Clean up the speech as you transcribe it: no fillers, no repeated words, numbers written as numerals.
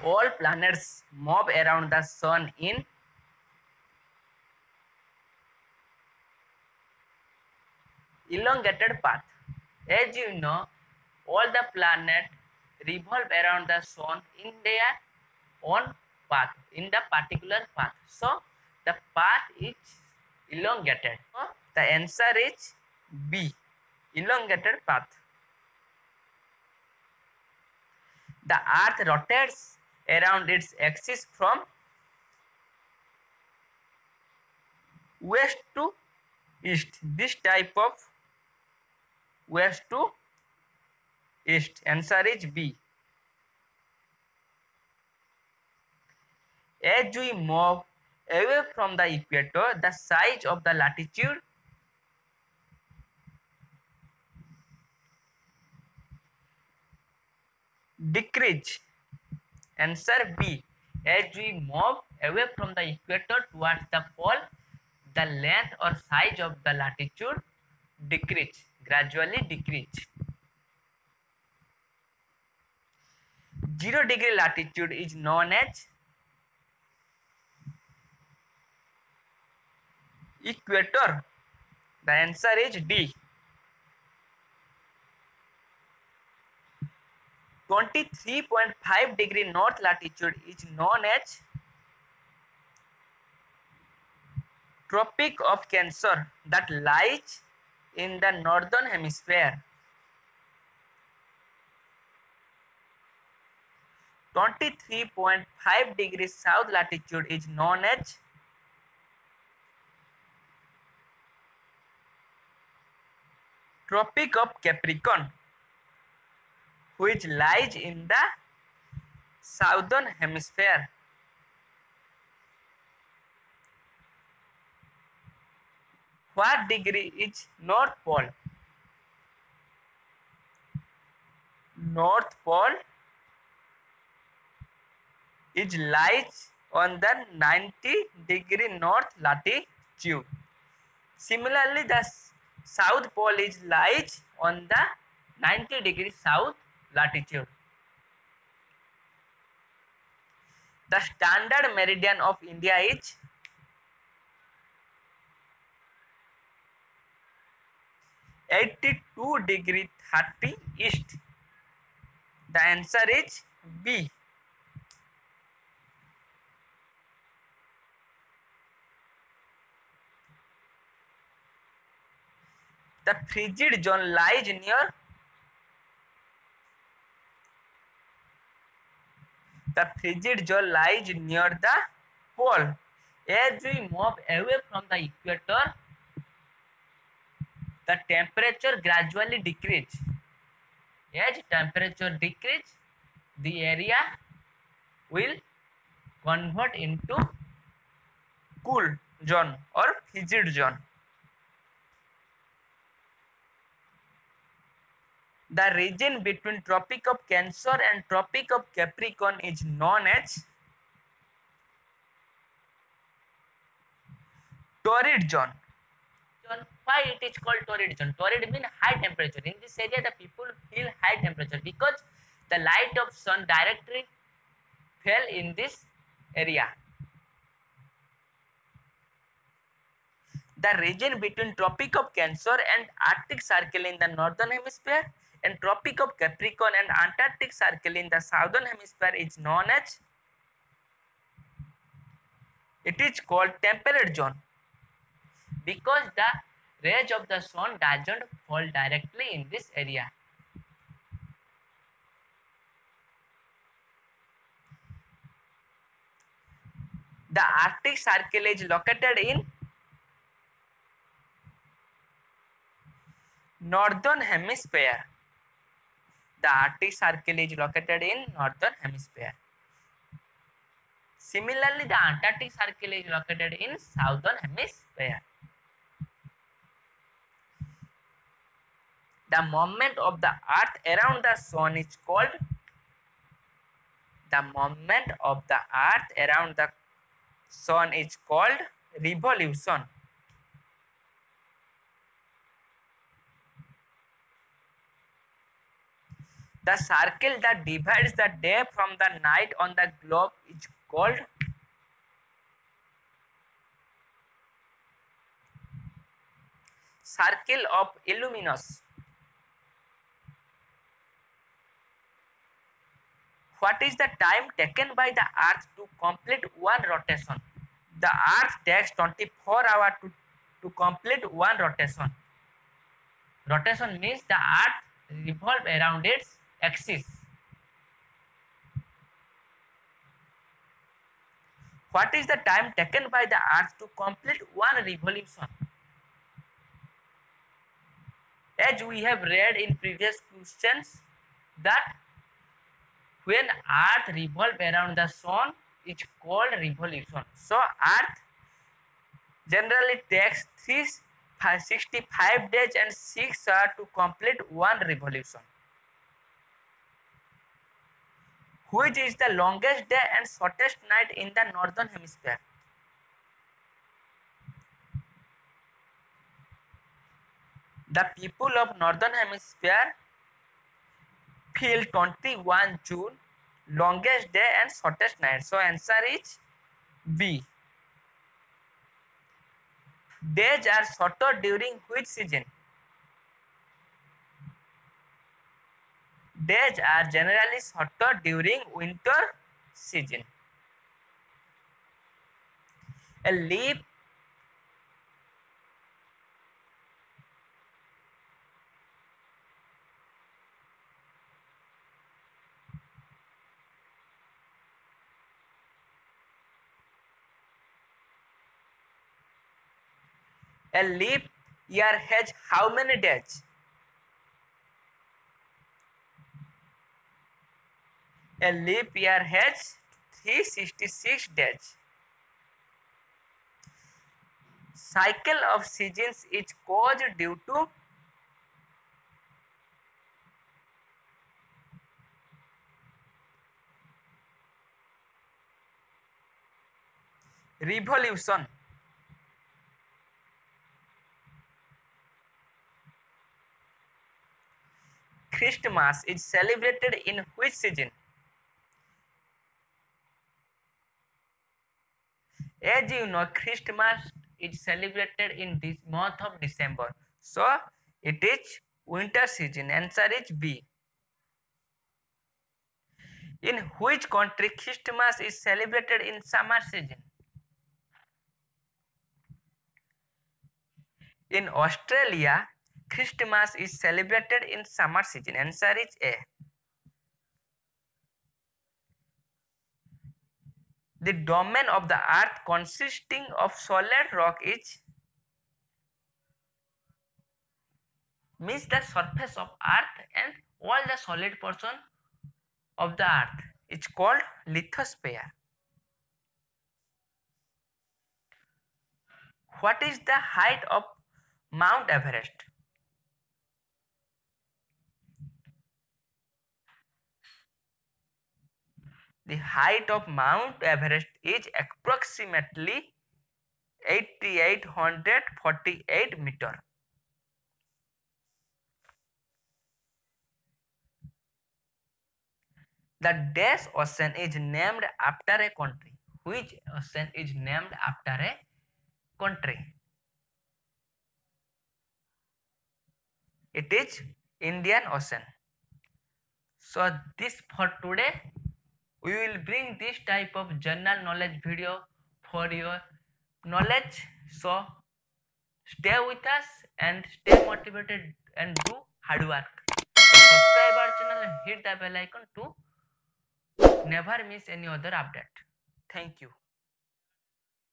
all planets move around the sun in elongated path. As you know, all the planets revolve around the sun in their own path, in the particular path. So the path is elongated. So the answer is B, elongated path. The earth rotates around its axis from west to east. This type of west to east. Answer is B. As we move away from the equator, the size of the latitude decrease. Answer B. As we move away from the equator towards the pole, the length or size of the latitude decrease, gradually decrease. 0 degree latitude is known as equator. The answer is D. 23.5 degree north latitude is known as Tropic of Cancer that lies in the northern hemisphere. 23.5 degrees south latitude is known as Tropic of Capricorn, which lies in the southern hemisphere. What degree is North Pole? North Pole is lies on the 90-degree north latitude. Similarly, the South Pole is lies on the 90-degree south latitude. The standard meridian of India is 82°30' east. The answer is B. The frigid zone lies near the pole. As we move away from the equator, the temperature gradually decreases. As temperature decreases, the area will convert into cool zone or frigid zone. The region between Tropic of Cancer and Tropic of Capricorn is known as torrid zone. Why it is called torrid zone? Torrid means high temperature. In this area, the people feel high temperature because the light of sun directly fell in this area. The region between Tropic of Cancer and Arctic Circle in the northern hemisphere and Tropic of Capricorn and Antarctic Circle in the southern hemisphere is known as, it is called temperate zone, because the rays of the sun doesn't fall directly in this area. The Arctic Circle is located in northern hemisphere. The Arctic Circle is located in northern hemisphere. Similarly, the Antarctic Circle is located in southern hemisphere. The movement of the earth around the sun is called revolution. The circle that divides the day from the night on the globe is called circle of illuminous. What is the time taken by the Earth to complete one rotation? The Earth takes 24 hours to complete one rotation. Rotation means the Earth revolves around its axis. What is the time taken by the Earth to complete one revolution? As we have read in previous questions, that when Earth revolves around the Sun, it's called revolution. So Earth generally takes 365 days and 6 hours to complete one revolution. Which is the longest day and shortest night in the northern hemisphere? The people of northern hemisphere feel 21 June longest day and shortest night. So answer is B. Days are shorter during which season? Days are generally shorter during winter season. A leap year has how many days? A leap year has 366 days. Cycle of seasons is caused due to revolution. Christmas is celebrated in which season? As you know, Christmas is celebrated in this month of December. So it is winter season. Answer is B. In which country Christmas is celebrated in summer season? In Australia, Christmas is celebrated in summer season. Answer is A. The domain of the earth consisting of solid rock is means the surface of earth and all the solid portion of the earth. It's called lithosphere. What is the height of Mount Everest? The height of Mount Everest is approximately 8,848 meters. The Dash Ocean is named after a country. Which ocean is named after a country? It is Indian Ocean. So this for today. We will bring this type of general knowledge video for your knowledge. So stay with us and stay motivated and do hard work. So subscribe our channel and hit the bell icon to never miss any other update. Thank you.